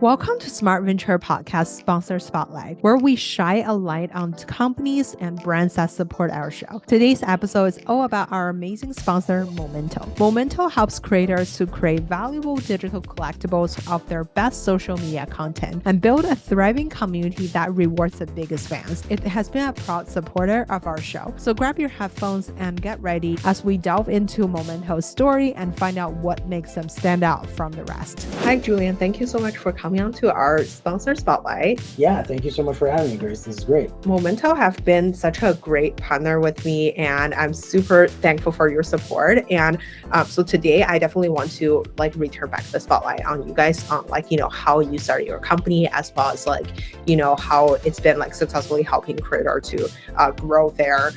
Welcome to Smart Venture Podcast Sponsor Spotlight, where we shine a light on companies and brands that support our show. Today's episode is all about our amazing sponsor, Momento. Momento helps creators to create valuable digital collectibles of their best social media content and build a thriving community that rewards the biggest fans. It has been a proud supporter of our show. So grab your headphones and get ready as we delve into Momento's story and find out what makes them stand out from the rest. Hi, Julian. Thank you so much for coming on to our sponsor spotlight. Yeah, thank you so much for having me, Grace. This is great. Momento have been such a great partner with me, and I'm super thankful for your support. And so today, I definitely want to return back the spotlight on you guys on how you started your company, as well as how it's been successfully helping creator to grow their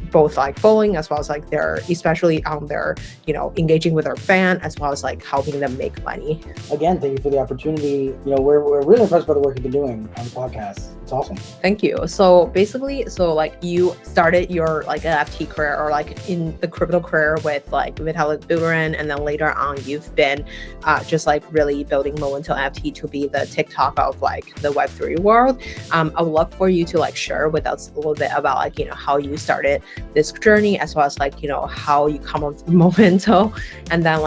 both following as well as their, especially on their engaging with their fan, as well as helping them make money. Again, thank you for the opportunity. We're really impressed by the work you've been doing on the podcast. It's awesome. Thank you. So basically, you started your NFT career or in the crypto career with Vitalik Buterin, and then later on you've been just really building Momento NFT to be the TikTok of the Web3 world. I would love for you to share with us a little bit about how you started this journey, as well as how you come on Momento, and then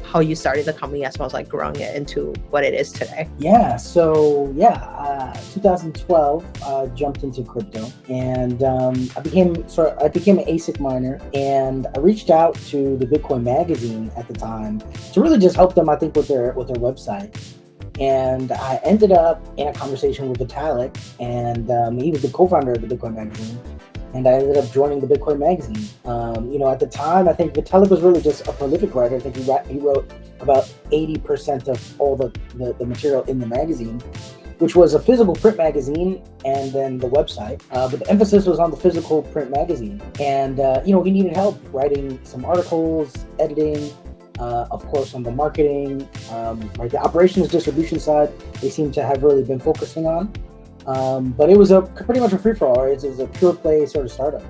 how you started the company, as well as growing it into what it is today. Yeah. So 2012, jumped into crypto, and I became an ASIC miner, and I reached out to the Bitcoin magazine at the time to really just help them, I think, with their website. And I ended up in a conversation with Vitalik, and he was the co-founder of the Bitcoin magazine. And I ended up joining the Bitcoin magazine. At the time, I think Vitalik was really just a prolific writer. I think he wrote about 80% of all the material in the magazine, which was a physical print magazine and then the website. But the emphasis was on the physical print magazine. And, he needed help writing some articles, editing, of course, on the marketing, the operations distribution side, they seem to have really been focusing on. But it was pretty much a free-for-all. Right? It was a pure play sort of startup.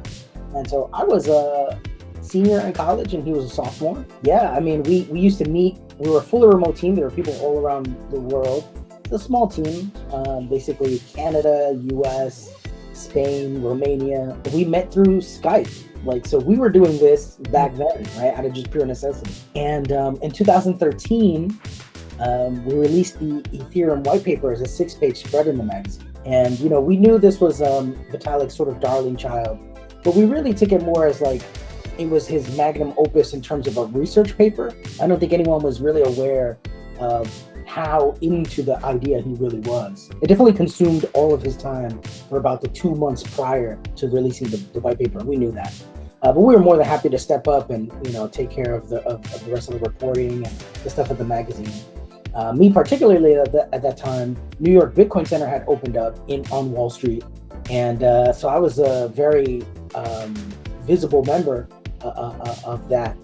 And so I was a senior in college and he was a sophomore. Yeah, I mean, we used to meet. We were a fully remote team. There were people all around the world. It's a small team, basically Canada, US, Spain, Romania. We met through Skype. So we were doing this back then, right, out of just pure necessity. And in 2013, we released the Ethereum white paper as a 6-page spread in the magazine. And, we knew this was Vitalik's sort of darling child, but we really took it more as it was his magnum opus in terms of a research paper. I don't think anyone was really aware of how into the idea he really was. It definitely consumed all of his time for about the 2 months prior to releasing the white paper. We knew that. But we were more than happy to step up and, take care of the rest of the reporting and the stuff at the magazine. Me particularly at that time, New York Bitcoin Center had opened up on Wall Street. And so I was a very visible member of that.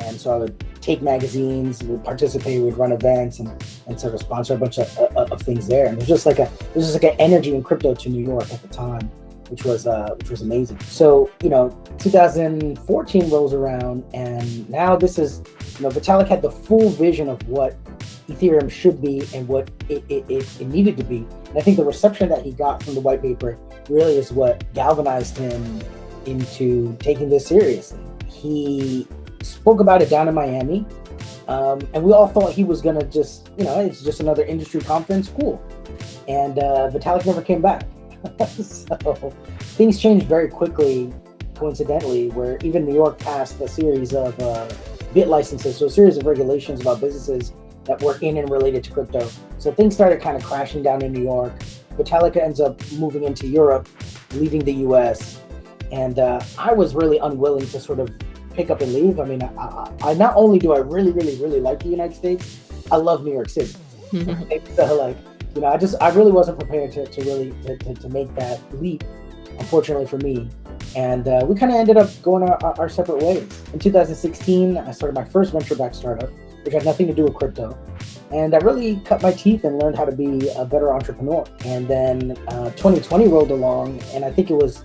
And so I would take magazines, would participate, would run events and sort of sponsor a bunch of things there. And there's just an energy in crypto to New York at the time, which was amazing. So, 2014 rolls around, and now this is, Vitalik had the full vision of what Ethereum should be and what it needed to be. And I think the reception that he got from the white paper really is what galvanized him into taking this seriously. He spoke about it down in Miami, and we all thought he was gonna just, it's just another industry conference, cool. And Vitalik never came back. So things changed very quickly, coincidentally, where even New York passed a series of bit licenses, so a series of regulations about businesses that were in and related to crypto. So things started kind of crashing down in New York. Vitalik ends up moving into Europe, leaving the US. And I was really unwilling to sort of pick up and leave. I mean, I not only do I really, really, really like the United States, I love New York City. So I really wasn't prepared to really make that leap, unfortunately for me. And we kind of ended up going our separate ways. In 2016, I started my first venture-backed startup, which had nothing to do with crypto. And I really cut my teeth and learned how to be a better entrepreneur. And then 2020 rolled along, and I think it was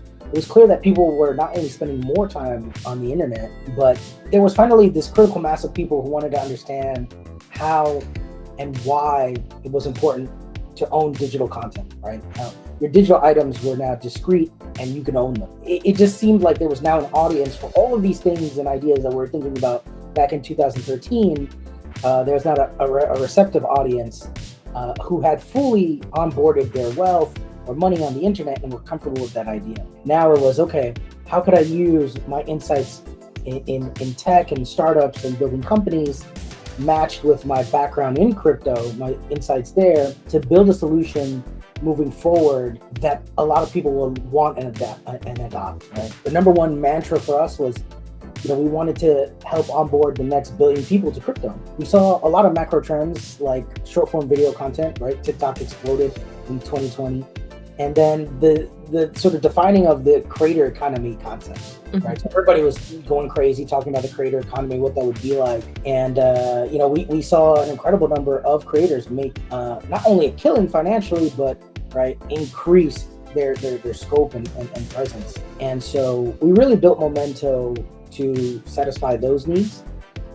clear that people were not only spending more time on the internet, but there was finally this critical mass of people who wanted to understand how and why it was important to own digital content, right? Your digital items were now discrete and you can own them. It just seemed like there was now an audience for all of these things and ideas that we were thinking about back in 2013. There's not a receptive audience who had fully onboarded their wealth or money on the internet and were comfortable with that idea. Now it was, okay, how could I use my insights in tech and startups and building companies matched with my background in crypto, my insights there, to build a solution moving forward that a lot of people will want and adopt, right? The number one mantra for us was, we wanted to help onboard the next billion people to crypto. We saw a lot of macro trends like short form video content, right? TikTok exploded in 2020. And then the sort of defining of the creator economy concept, right? So everybody was going crazy talking about the creator economy, what that would be like. And, we saw an incredible number of creators make not only a killing financially, but increase their scope and presence. And so we really built Momento to satisfy those needs.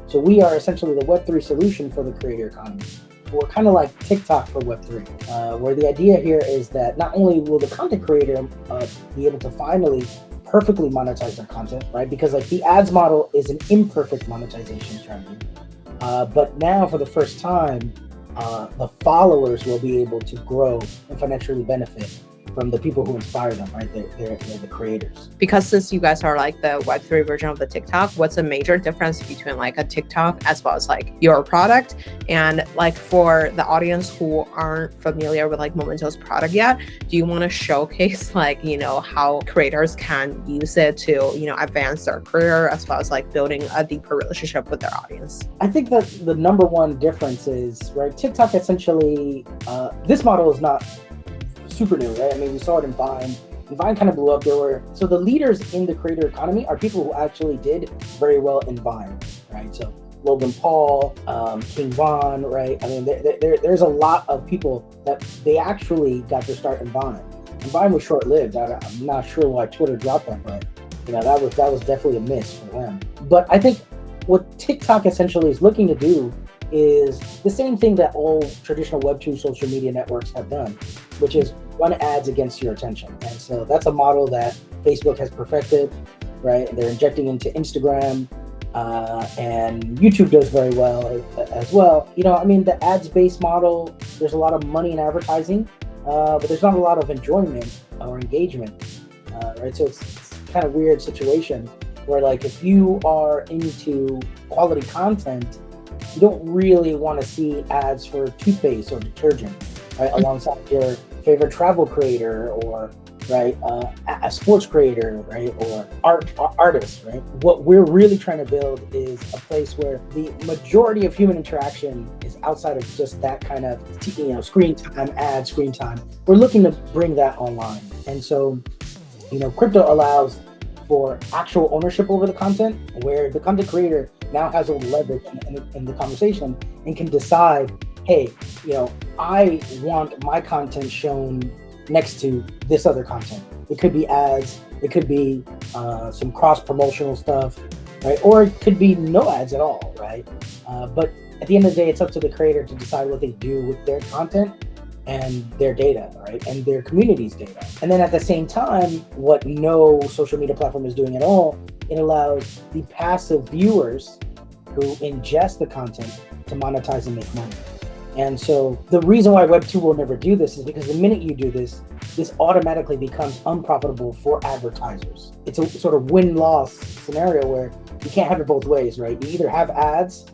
So we are essentially the Web3 solution for the creator economy. We're kind of like TikTok for Web3, where the idea here is that not only will the content creator be able to finally perfectly monetize their content, right? Because the ads model is an imperfect monetization strategy. But now for the first time, the followers will be able to grow and financially benefit from the people who inspire them, right? They're the creators. Because since you guys are the Web3 version of the TikTok, what's a major difference between a TikTok as well as your product? And for the audience who aren't familiar with Momento's product yet, do you want to showcase how creators can use it to, advance their career as well as building a deeper relationship with their audience? I think that the number one difference is, right, TikTok essentially, this model is not super new, right? I mean, we saw it in Vine. Vine kind of blew up. So the leaders in the creator economy are people who actually did very well in Vine, right? So Logan Paul, King Von, right? I mean, there's a lot of people that they actually got their start in Vine. And Vine was short-lived. I'm not sure why Twitter dropped them, but that was definitely a miss for them. But I think what TikTok essentially is looking to do is the same thing that all traditional Web2 social media networks have done, which is run ads against your attention. And so that's a model that Facebook has perfected, right? And they're injecting into Instagram, and YouTube does very well as well. The ads-based model, there's a lot of money in advertising, but there's not a lot of enjoyment or engagement, right? So it's kind of weird situation where if you are into quality content, you don't really want to see ads for toothpaste or detergent, right? Alongside your favorite travel creator or, right, a sports creator, right, or artist, right? What we're really trying to build is a place where the majority of human interaction is outside of just that kind of, screen time, screen time. We're looking to bring that online. And so, crypto allows for actual ownership over the content, where the content creator now has all the leverage in the conversation and can decide, hey, I want my content shown next to this other content. It could be ads, it could be some cross-promotional stuff, right? Or it could be no ads at all, right? But at the end of the day, it's up to the creator to decide what they do with their content and their data, right? And their community's data. And then at the same time, what no social media platform is doing at all, it allows the passive viewers who ingest the content to monetize and make money. And so the reason why Web2 will never do this is because the minute you do this, this automatically becomes unprofitable for advertisers. It's a sort of win-loss scenario where you can't have it both ways, right? You either have ads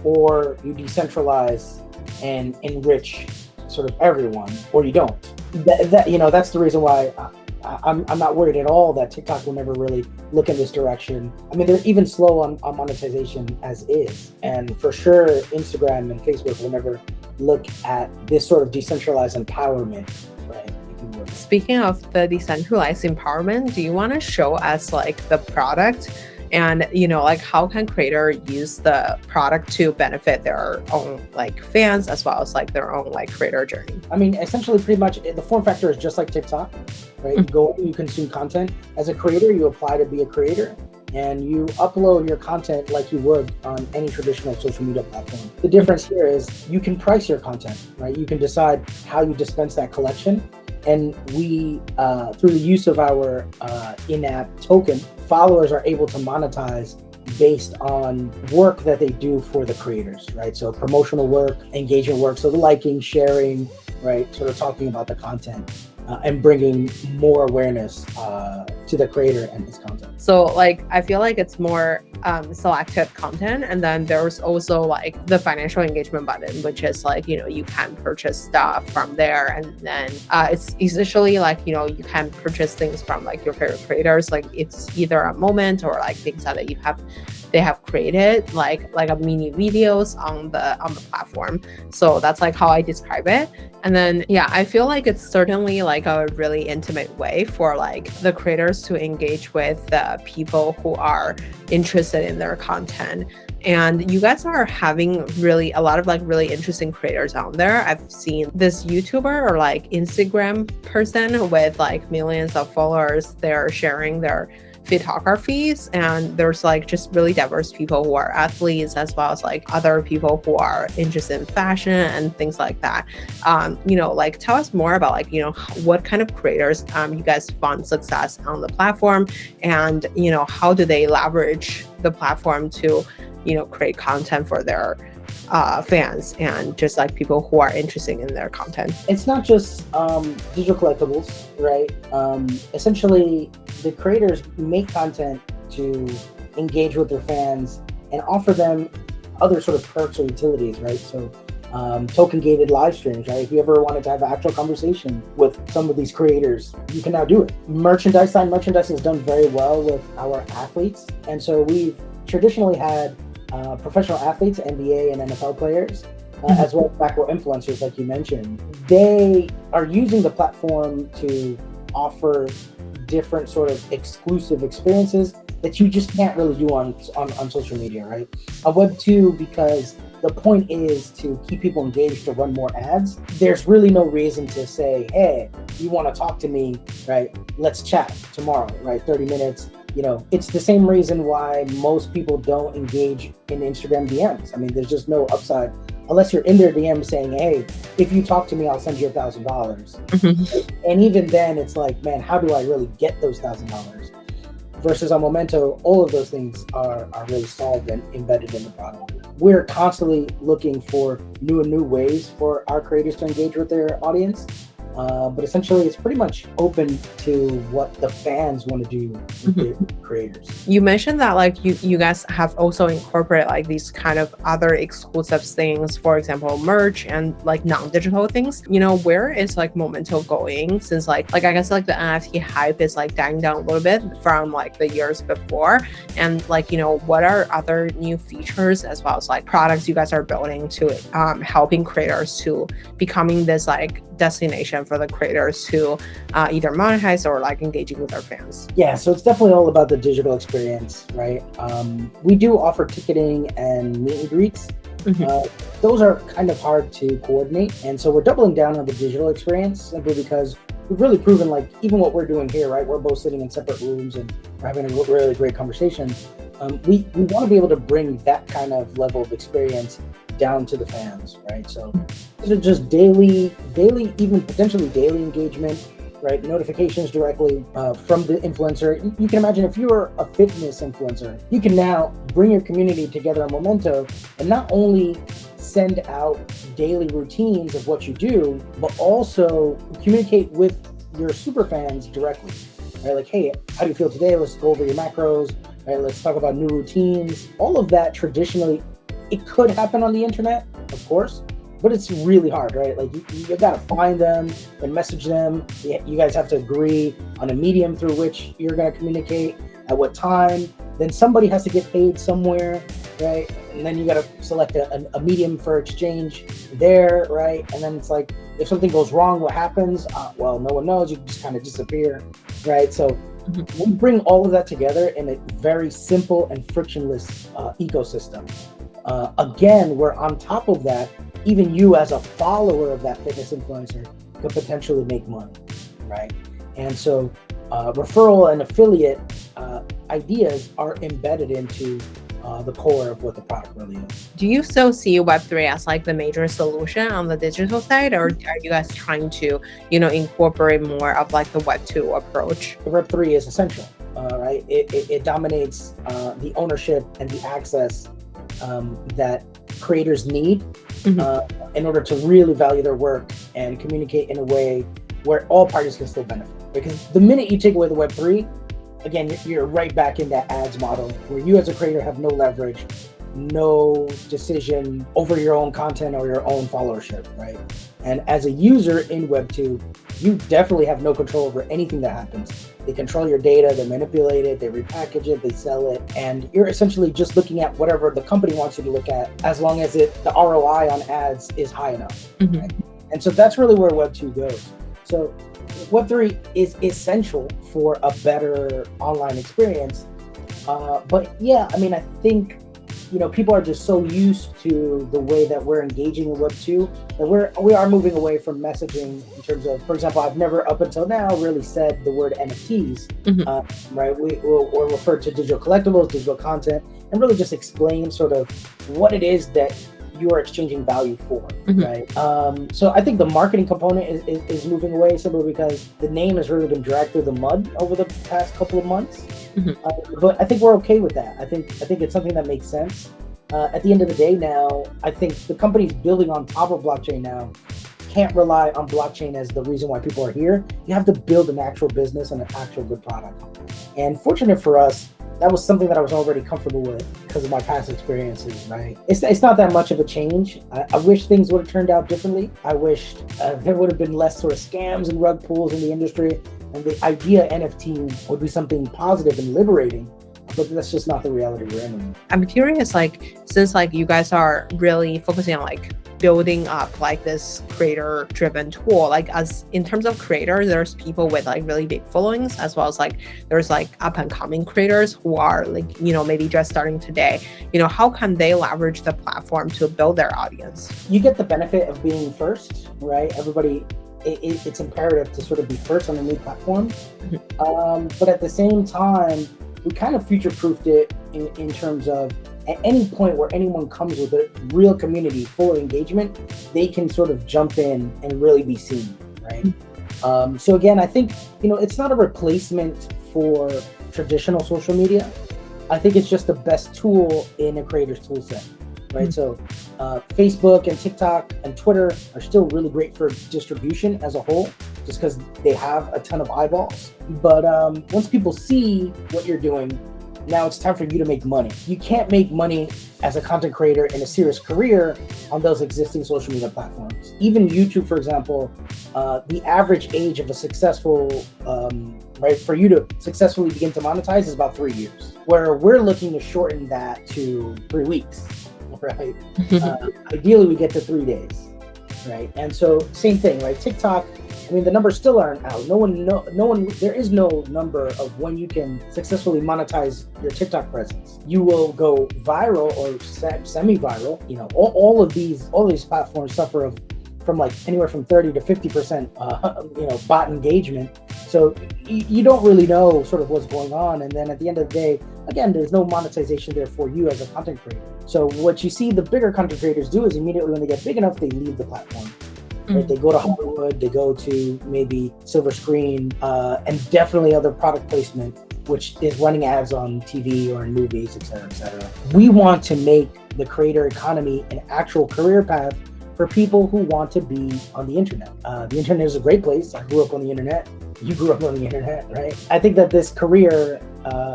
or you decentralize and enrich sort of everyone, or you don't. That's the reason why I'm not worried at all that TikTok will never really look in this direction. I mean, they're even slow on monetization as is. And for sure, Instagram and Facebook will never look at this sort of decentralized empowerment, right? Speaking of the decentralized empowerment, do you want to show us the product and how can creator use the product to benefit their own fans as well as their own creator journey? I mean, essentially pretty much the form factor is just like TikTok, right? You go, you consume content. As a creator, you apply to be a creator and you upload your content like you would on any traditional social media platform. The difference here is you can price your content, right? You can decide how you dispense that collection. And we, through the use of our in-app token, followers are able to monetize based on work that they do for the creators, right? So promotional work, engagement work, so the liking, sharing, right? Sort of talking about the content and bringing more awareness to the creator and his content. So like, I feel like it's more selected content. And then there's also like the financial engagement button, which is like, you can purchase stuff from there. And then it's essentially like, you can purchase things from like your favorite creators. Like it's either a moment or like things that they have created like a mini videos on the platform. So that's like how I describe it. And then, yeah, I feel like it's certainly like a really intimate way for like the creators to engage with the people who are interested in their content. And you guys are having really a lot of like really interesting creators out there. I've seen this YouTuber or like Instagram person with like millions of followers. They're sharing their photographies, and there's like just really diverse people who are athletes as well as like other people who are interested in fashion and things like that. Like tell us more about like, what kind of creators you guys found success on the platform, and how do they leverage the platform to create content for their fans and just like people who are interested in their content. It's not just digital collectibles, right? Essentially, the creators make content to engage with their fans and offer them other sort of perks or utilities, right? So token gated live streams, right? If you ever wanted to have an actual conversation with some of these creators, you can now do it. Merchandising has done very well with our athletes. And so we've traditionally had professional athletes, NBA and NFL players, as well as macro influencers, like you mentioned. They are using the platform to offer different sort of exclusive experiences that you just can't really do on social media, right? On Web2, because the point is to keep people engaged, to run more ads. There's really no reason to say, hey, you want to talk to me, right? Let's chat tomorrow, right? 30 minutes. It's the same reason why most people don't engage in Instagram DMs. I mean, there's just no upside unless you're in their DM saying, hey, if you talk to me, I'll send you $1,000. Mm-hmm. And even then it's like, man, how do I really get those $1,000? Versus on Momento, all of those things are really solved and embedded in the product. We're constantly looking for new ways for our creators to engage with their audience. But essentially, it's pretty much open to what the fans want to do with the creators. You mentioned that like you guys have also incorporated like these kind of other exclusive things, for example, merch and like non-digital things. Where is like Momento going? Since like I guess like the NFT hype is like dying down a little bit from like the years before, and like what are other new features as well as like products you guys are building to helping creators to becoming this like destination for the creators to either monetize or like engaging with their fans? Yeah, so it's definitely all about the digital experience, right? We do offer ticketing and meet and greets. Mm-hmm. Those are kind of hard to coordinate. And so we're doubling down on the digital experience simply because we've really proven like even what we're doing here, right? We're both sitting in separate rooms and we're having a really great conversation. We want to be able to bring that kind of level of experience down to the fans, right? So these are just daily, even potentially daily engagement, right? Notifications directly from the influencer. You can imagine if you're a fitness influencer, you can now bring your community together on Momento and not only send out daily routines of what you do, but also communicate with your super fans directly, right? Like, hey, how do you feel today? Let's go over your macros, right? Let's talk about new routines. All of that traditionally, it could happen on the internet, of course, but it's really hard, right? Like you got to find them and message them. You guys have to agree on a medium through which you're going to communicate at what time. Then somebody has to get paid somewhere, right? And then you got to select a medium for exchange there, right? And then it's like, if something goes wrong, what happens? Well, no one knows. You just kind of disappear, right? So we bring all of that together in a very simple and frictionless ecosystem. Again, where on top of that, even you as a follower of that fitness influencer could potentially make money, right? And so referral and affiliate, I ideas are embedded into the core of what the product really is. Do you still see Web3 as like the major solution on the digital side, or are you guys trying to, incorporate more of like the Web2 approach? Web3 is essential, right? It dominates the ownership and the access that creators need in order to really value their work and communicate in a way where all parties can still benefit. Because the minute you take away the Web3, again, you're right back in that ads model where you as a creator have no leverage, no decision over your own content or your own followership, right? And as a user in Web2, you definitely have no control over anything that happens. They control your data, they manipulate it, they repackage it, they sell it, and you're essentially just looking at whatever the company wants you to look at, as long as the ROI on ads is high enough. Right? And so that's really where Web2 goes. So Web3 is essential for a better online experience. But yeah, I mean, I think, people are just so used to the way that we're engaging in Web2 that we are moving away from messaging in terms of, for example, I've never up until now really said the word NFTs, right? We'll refer to digital collectibles, digital content, and really just explain sort of what it is that you are exchanging value for, right? So I think the marketing component is moving away simply because the name has really been dragged through the mud over the past couple of months. But I think we're okay with that. I think it's something that makes sense. At the end of the day now, I think the companies building on top of blockchain now can't rely on blockchain as the reason why people are here. You have to build an actual business and an actual good product. And fortunate for us, that was something that I was already comfortable with because of my past experiences, right? It's not that much of a change. I wish things would have turned out differently. I wished there would have been less sort of scams and rug pulls in the industry. And the idea NFT would be something positive and liberating. But that's just not the reality we're in. I'm curious, since you guys are really focusing on building up this creator-driven tool, as in terms of creators, there's people with really big followings, as well as there's up-and-coming creators who are maybe just starting today. How can they leverage the platform to build their audience? You get the benefit of being first, right? Everybody, it's imperative to sort of be first on a new platform. But at the same time, we kind of future-proofed it in terms of at any point where anyone comes with a real community full of engagement, they can sort of jump in and really be seen, right? So again, I think, it's not a replacement for traditional social media. I think it's just the best tool in a creator's tool set, right? So Facebook and TikTok and Twitter are still really great for distribution as a whole, just because they have a ton of eyeballs. But once people see what you're doing, now it's time for you to make money. You can't make money as a content creator in a serious career on those existing social media platforms. Even YouTube, for example, the average age of a successful, right, for you to successfully begin to monetize is about 3 years, where we're looking to shorten that to 3 weeks, right? Ideally, we get to 3 days, right? And so same thing, right? TikTok, I mean, the numbers still aren't out. No one, there is no number of when you can successfully monetize your TikTok presence. You will go viral or semi-viral. All of these platforms suffer from anywhere from 30 to 50%, bot engagement. So you don't really know sort of what's going on. And then at the end of the day, again, there's no monetization there for you as a content creator. So what you see the bigger content creators do is immediately when they get big enough, they leave the platform. Right? They go to Hollywood, they go to maybe silver screen, and definitely other product placement, which is running ads on TV or in movies, et cetera, et cetera. We want to make the creator economy an actual career path for people who want to be on the internet. The internet is a great place. I grew up on the internet. You grew up on the internet, right? I think that this career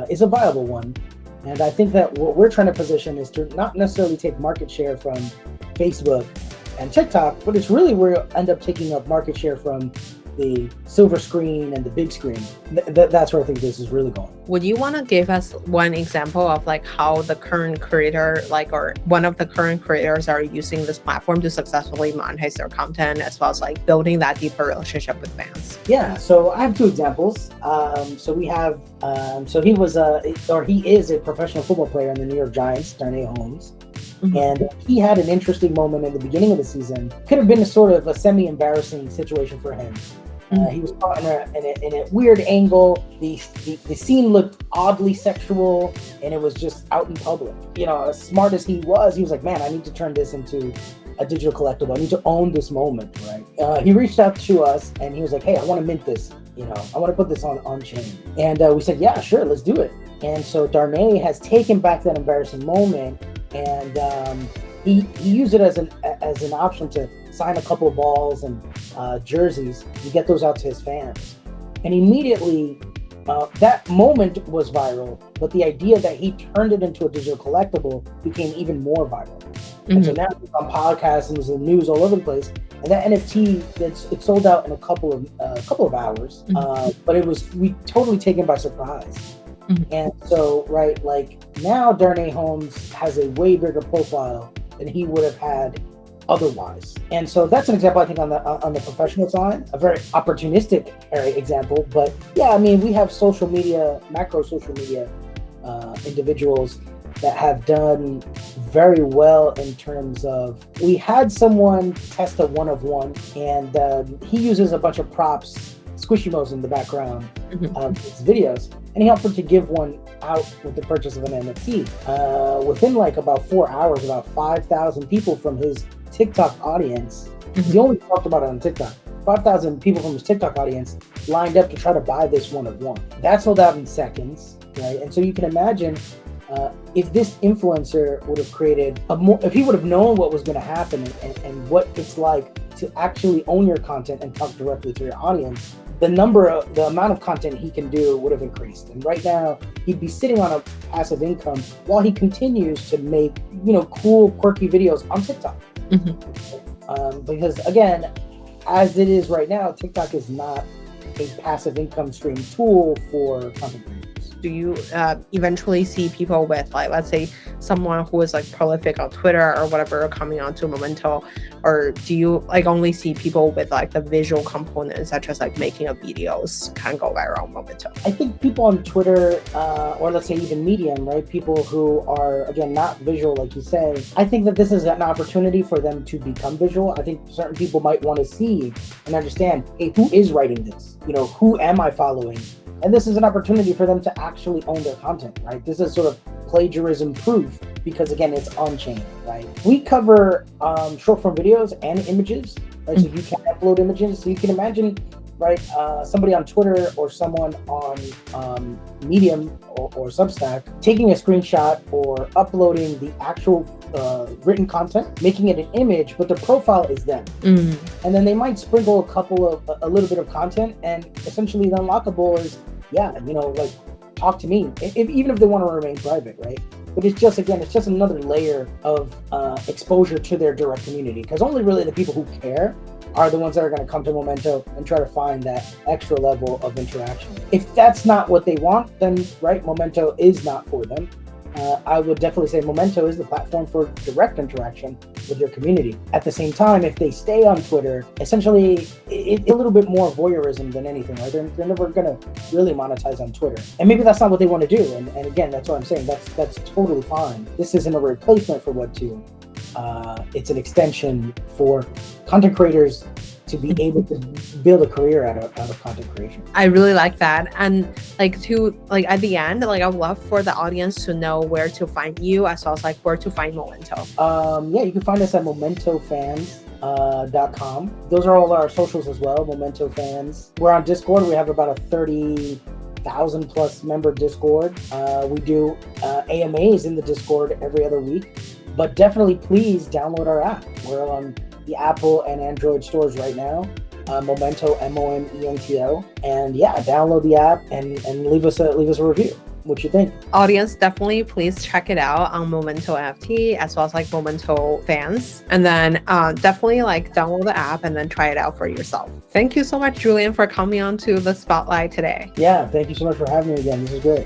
is a viable one. And I think that what we're trying to position is to not necessarily take market share from Facebook and TikTok, but it's really where you'll end up taking up market share from the silver screen and the big screen. That's where I think this is really going. Would you want to give us one example of how the current creator, or one of the current creators are using this platform to successfully monetize their content, as well as building that deeper relationship with fans? Yeah, so I have 2 examples. So we have, he is a professional football player in the New York Giants, Darnay Holmes. And he had an interesting moment in the beginning of the season. Could have been a sort of a semi-embarrassing situation for him. He was caught in a weird angle. The scene looked oddly sexual, and it was just out in public. As smart as he was like, man, I need to turn this into a digital collectible. I need to own this moment, right? He reached out to us, and he was like, hey, I want to mint this. I want to put this on chain. And we said, yeah, sure, let's do it. And so Darnay has taken back that embarrassing moment, and he used it as an option to sign a couple of balls and jerseys and get those out to his fans. And immediately, that moment was viral, but the idea that he turned it into a digital collectible became even more viral. And so now it's on podcasts and there's the news all over the place. And that NFT, it sold out in a couple of hours, but we totally taken by surprise. And so, right, like now Darnay Holmes has a way bigger profile than he would have had otherwise. And so that's an example, I think, on the professional side, a very opportunistic example. But yeah, I mean, we have macro social media individuals that have done very well in terms of, we had someone test a 1 of 1, and he uses a bunch of props, Squishmallows in the background of his videos, and he offered to give one out with the purchase of an NFT. Within like about 4 hours, about 5,000 people from his TikTok audience, he only talked about it on TikTok, 5,000 people from his TikTok audience lined up to try to buy this 1 of 1. That sold out in seconds, right? And so you can imagine if this influencer would have created if he would have known what was going to happen and what it's like to actually own your content and talk directly to your audience, the amount of content he can do would have increased. And right now, he'd be sitting on a passive income while he continues to make, cool, quirky videos on TikTok. Because again, as it is right now, TikTok is not a passive income stream tool for content creators. Do you eventually see people with, like, let's say someone who is like prolific on Twitter or whatever coming onto Momento, or do you like only see people with like the visual components, such as like making a videos can go viral on Momento? I think people on Twitter, or let's say even Medium, right? People who are, again, not visual, like you say, I think that this is an opportunity for them to become visual. I think certain people might want to see and understand, hey, who is writing this? Who am I following? And this is an opportunity for them to actually own their content, right? This is sort of plagiarism proof because, again, it's on-chain, right? We cover short-form videos and images, right? So you can upload images. So you can imagine, right, somebody on Twitter or someone on Medium or Substack taking a screenshot or uploading the actual written content, making it an image, but the profile is them. And then they might sprinkle a little bit of content, and essentially the unlockable is, like, talk to me, even if they want to remain private, right? But it's just another layer of exposure to their direct community, because only really the people who care are the ones that are going to come to Momento and try to find that extra level of interaction. If that's not what they want, then, right, Momento is not for them. I would definitely say Momento is the platform for direct interaction with your community. At the same time, if they stay on Twitter, essentially it's a little bit more voyeurism than anything, right? They're never going to really monetize on Twitter. And maybe that's not what they want to do. And again, that's what I'm saying. That's totally fine. This isn't a replacement for Web2. It's an extension for content creators to be able to build a career out of content creation. I really like that. And at the end, I would love for the audience to know where to find you, as well as where to find Momento. You can find us at momentofans.com. Those are all our socials as well, Momento Fans. We're on Discord. We have about a 30,000 plus member Discord. We do AMAs in the Discord every other week. But definitely please download our app. We're on the Apple and Android stores right now. Momento, Momento. And yeah, download the app and leave us a review. What you think? Audience, definitely please check it out on Momento NFT, as well as Momento Fans. And then definitely download the app and then try it out for yourself. Thank you so much, Julian, for coming on to the Spotlight today. Yeah, thank you so much for having me again. This is great.